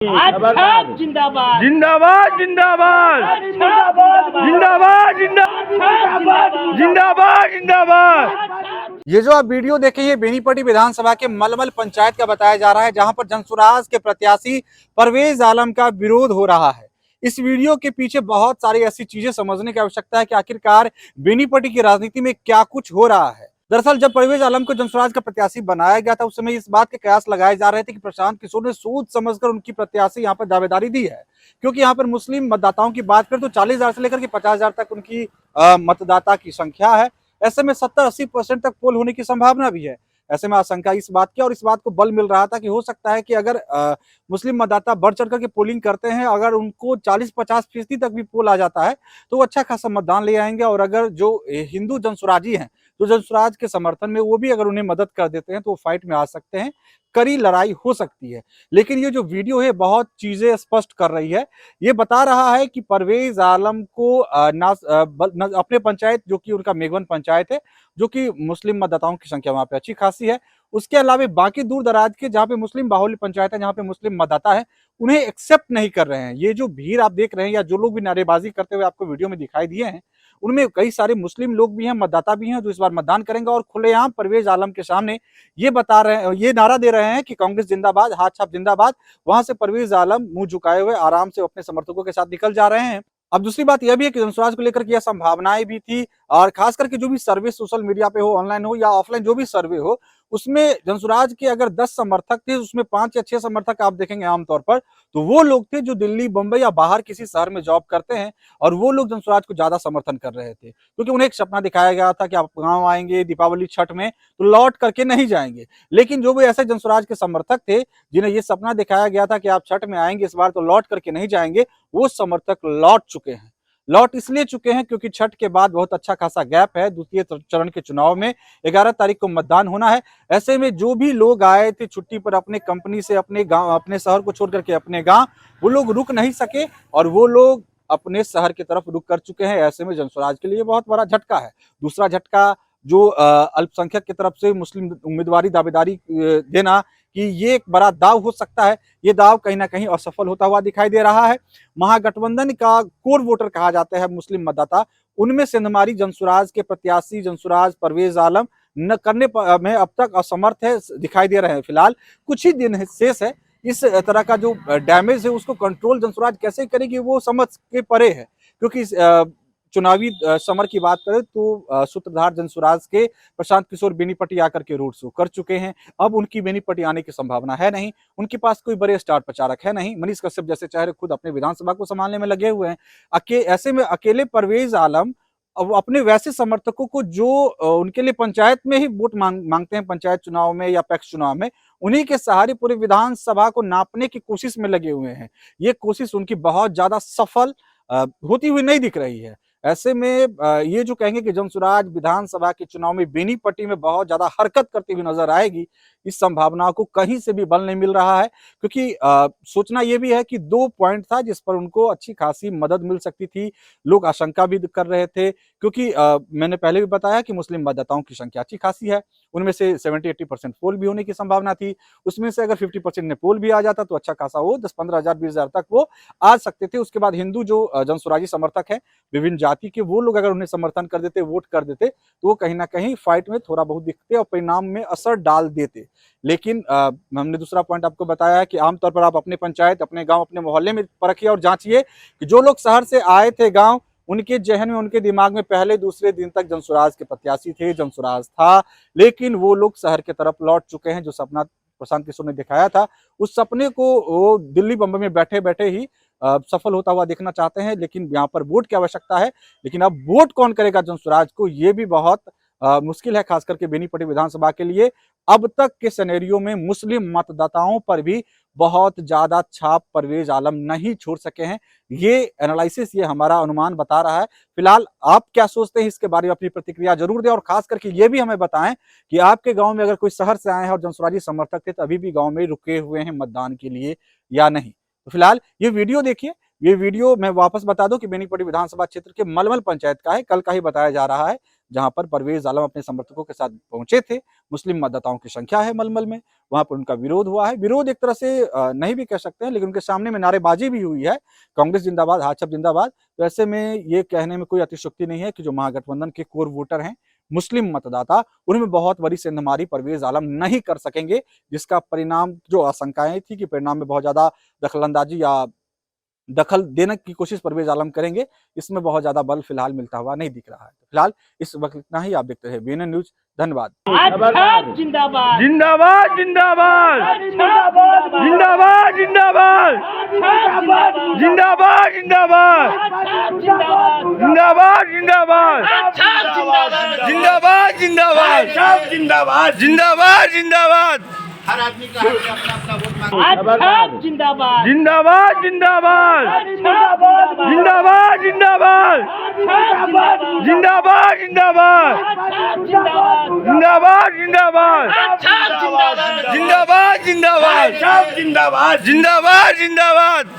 जिंदाबाद जिंदाबाद जिंदाबाद जिंदाबाद जिंदाबाद जिंदाबाद जिंदाबाद जिंदाबाद। ये जो आप वीडियो देखे ये बेनीपट्टी विधानसभा के मलमल पंचायत का बताया जा रहा है, जहां पर जनसुराज के प्रत्याशी परवेज आलम का विरोध हो रहा है। इस वीडियो के पीछे बहुत सारी ऐसी चीजें समझने की आवश्यकता है कि आखिरकार बेनीपट्टी की राजनीति में क्या कुछ हो रहा है। दरअसल जब परवेज आलम को जनसुराज का प्रत्याशी बनाया गया था, उस समय इस बात के कयास लगाए जा रहे थे कि प्रशांत किशोर ने सोच समझकर उनकी प्रत्याशी यहाँ पर दावेदारी दी है, क्योंकि यहाँ पर मुस्लिम मतदाताओं की बात करें तो 40,000 से लेकर के 50,000 तक उनकी मतदाता की संख्या है। ऐसे में 70-80% तक पोल होने की संभावना भी है। ऐसे में आशंका इस बात की और इस बात को बल मिल रहा था कि हो सकता है कि अगर मुस्लिम मतदाता बढ़ चढ़ करके पोलिंग करते हैं, अगर उनको 40-50% तक भी पोल आ जाता है तो वो अच्छा खासा मतदान ले आएंगे। और अगर जो हिंदू जनसुराजी हैं, जो जनसुराज के समर्थन में, वो भी अगर उन्हें मदद कर देते हैं तो वो फाइट में आ सकते हैं, कड़ी लड़ाई हो सकती है। लेकिन ये जो वीडियो है बहुत चीजें स्पष्ट कर रही है। ये बता रहा है कि परवेज आलम को अपने पंचायत, जो कि उनका मेघवन पंचायत है, जो कि मुस्लिम मतदाताओं की संख्या वहां पे अच्छी खासी है, उसके अलावा बाकी दूर दराज के जहाँ पे मुस्लिम बाहुल्य पंचायत है, जहाँ पे मुस्लिम मतदाता है, उन्हें एक्सेप्ट नहीं कर रहे हैं। ये जो भीड़ आप देख रहे हैं या जो लोग भी नारेबाजी करते हुए आपको वीडियो में दिखाई दिए हैं, उनमें कई सारे मुस्लिम लोग भी हैं, मतदाता भी हैं, जो इस बार मतदान करेंगे और खुलेआम परवेज आलम के सामने ये बता रहे हैं, ये नारा दे रहे हैं कि कांग्रेस जिंदाबाद, हाथ छाप जिंदाबाद। वहां से परवेज आलम मुंह झुकाए हुए आराम से अपने समर्थकों के साथ निकल जा रहे हैं। अब दूसरी बात यह भी है कि जनसुराज को लेकर के यह संभावनाएं भी थी, और खास करके जो भी सर्वे सोशल मीडिया पे हो, ऑनलाइन हो या ऑफलाइन, जो भी सर्वे हो, उसमें जनसुराज के अगर 10 समर्थक थे, उसमें 5 या 6 समर्थक आप देखेंगे आमतौर पर तो वो लोग थे जो दिल्ली, बंबई या बाहर किसी शहर में जॉब करते हैं, और वो लोग जनसुराज को ज्यादा समर्थन कर रहे थे, क्योंकि उन्हें एक सपना दिखाया गया था कि आप गांव आएंगे दीपावली छठ में तो लौट करके नहीं जाएंगे। लेकिन जो भी ऐसे जनसुराज के समर्थक थे जिन्हें ये सपना दिखाया गया था कि आप छठ में आएंगे इस बार तो लौट करके नहीं जाएंगे, वो समर्थक लौट चुके हैं। लौट इसलिए चुके हैं क्योंकि छठ के बाद बहुत अच्छा खासा गैप है, द्वितीय चरण के चुनाव में 11 तारीख को मतदान होना है। ऐसे में जो भी लोग आए थे छुट्टी पर अपने कंपनी से, अपने गांव, अपने शहर को छोड़ करके अपने गांव, वो लोग रुक नहीं सके और वो लोग अपने शहर की तरफ रुक कर चुके हैं। ऐसे में जनसुराज के लिए बहुत बड़ा झटका है। दूसरा झटका जो अल्पसंख्यक की तरफ से मुस्लिम उम्मीदवारी दावेदारी देना, कि ये एक बड़ा दाव हो सकता है, ये दाव कहीं ना कहीं असफल होता हुआ दिखाई दे रहा है। महागठबंधन का कोर वोटर कहा जाता है मुस्लिम मतदाता, उनमें सेंधमारी जनसुराज के प्रत्याशी जनसुराज परवेज आलम न करने में अब तक असमर्थ है, दिखाई दे रहे हैं। फिलहाल कुछ ही दिन शेष है, इस तरह का जो डैमेज है उसको कंट्रोल जनसुराज कैसे करेगी वो समझ के परे है, क्योंकि चुनावी समर की बात करें तो सूत्रधार जनसुराज के प्रशांत किशोर बेनीपट्टी आकर के रोड शो कर चुके हैं। अब उनकी बेनीपट्टी आने की संभावना है नहीं, उनके पास कोई बड़े स्टार प्रचारक है नहीं। मनीष कश्यप जैसे चेहरे खुद अपने विधानसभा को संभालने में लगे हुए हैं। ऐसे में अकेले परवेज आलम अब अपने वैसे समर्थकों को जो उनके लिए पंचायत में ही वोट मांगते हैं, पंचायत चुनाव में या पैक्स चुनाव में, उन्हीं के सहारे पूरे विधानसभा को नापने की कोशिश में लगे हुए हैं। ये कोशिश उनकी बहुत ज्यादा सफल होती हुई नहीं दिख रही है। ऐसे में ये जो कहेंगे कि जनसुराज विधानसभा के चुनाव में बेनीपट्टी में बहुत ज्यादा हरकत करती हुई नजर आएगी, इस संभावना को कहीं से भी बल नहीं मिल रहा है, क्योंकि सोचना यह भी है कि 2 पॉइंट था जिस पर उनको अच्छी खासी मदद मिल सकती थी। लोग आशंका भी कर रहे थे, क्योंकि मैंने पहले भी बताया कि मुस्लिम मतदाताओं की संख्या अच्छी खासी है, उनमें से 70-80% पोल भी होने की संभावना थी। उसमें से अगर 50% में पोल भी आ जाता तो अच्छा खासा वो 10-15,000 20,000 तक वो आ सकते थे। उसके बाद हिंदू जो जनसुराजी समर्थक है विभिन्न जाति के, वो लोग अगर उन्हें समर्थन कर देते, वोट कर देते, तो वो कहीं ना कहीं फाइट में थोड़ा बहुत दिखते और परिणाम में असर डाल देते। लेकिन हमने दूसरा पॉइंट आपको बताया है कि आमतौर पर आप अपने पंचायत, अपने गांव, अपने मोहल्ले में परखिए और जांचिए कि जो लोग शहर से आए थे गांव, उनके जहन में, उनके दिमाग में पहले दूसरे दिन तक जनसुराज के प्रत्याशी थे, जनसुराज था, लेकिन वो लोग शहर की तरफ लौट चुके हैं। जो सपना प्रशांत किशोर ने दिखाया था, उस सपने को वो दिल्ली बंबई में बैठे बैठे ही सफल होता हुआ देखना चाहते हैं। लेकिन यहाँ पर वोट की आवश्यकता है, लेकिन अब वोट कौन करेगा जनसुराज को, ये भी बहुत मुश्किल है, खास करके बेनीपट्टी विधानसभा के लिए। अब तक के सिनेरियो में मुस्लिम मतदाताओं पर भी बहुत ज्यादा छाप परवेज आलम नहीं छोड़ सके हैं। ये एनालिसिस, ये हमारा अनुमान बता रहा है। फिलहाल आप क्या सोचते हैं इसके बारे में अपनी प्रतिक्रिया जरूर दें, और खास करके ये भी हमें बताएं कि आपके गांव में अगर कोई शहर से आए हैं और जनसुराजी समर्थक थे तो अभी भी गांव में रुके हुए हैं मतदान के लिए या नहीं। तो फिलहाल ये वीडियो देखिए, ये वीडियो मैं वापस बता दूं कि बेनीपट्टी विधानसभा क्षेत्र के मलमल पंचायत का है, कल का ही बताया जा रहा है, जहां पर परवेज आलम अपने समर्थकों के साथ पहुंचे थे। मुस्लिम मतदाताओं की संख्या है मलमल में, वहां पर उनका विरोध हुआ है। विरोध एक तरह से नहीं भी कह सकते हैं, लेकिन उनके सामने में नारेबाजी भी हुई है, कांग्रेस जिंदाबाद, भाजपा जिंदाबाद। तो ऐसे में ये कहने में कोई अतिशयोक्ति नहीं है कि जो महागठबंधन के कोर वोटर हैं, मुस्लिम मतदाता, उनमें बहुत बड़ी सेंधमारी परवेज आलम नहीं कर सकेंगे, जिसका परिणाम, जो आशंकाएं थी कि परिणाम में बहुत ज्यादा दखलंदाजी या दखल देने की कोशिश परवेज आलम करेंगे, इसमें बहुत ज्यादा बल फिलहाल मिलता हुआ नहीं दिख रहा है। फिलहाल इस वक्त इतना ही। आप देखते हैं BNN न्यूज। धन्यवाद। जिंदाबाद जिंदाबाद जिंदाबाद जिंदाबाद जिंदाबाद जिंदाबाद जिंदाबाद जिंदाबाद जिंदाबाद जिंदाबाद जिंदाबाद जिंदाबाद जिंदाबाद जिंदाबाद हर आदमी का हक है अपना अपना वोट मांगने जिंदाबाद जिंदाबाद जिंदाबाद जिंदाबाद जिंदाबाद जिंदाबाद जिंदाबाद जिंदाबाद जिंदाबाद जिंदाबाद जिंदाबाद जिंदाबाद जिंदाबाद जिंदाबाद जिंदाबाद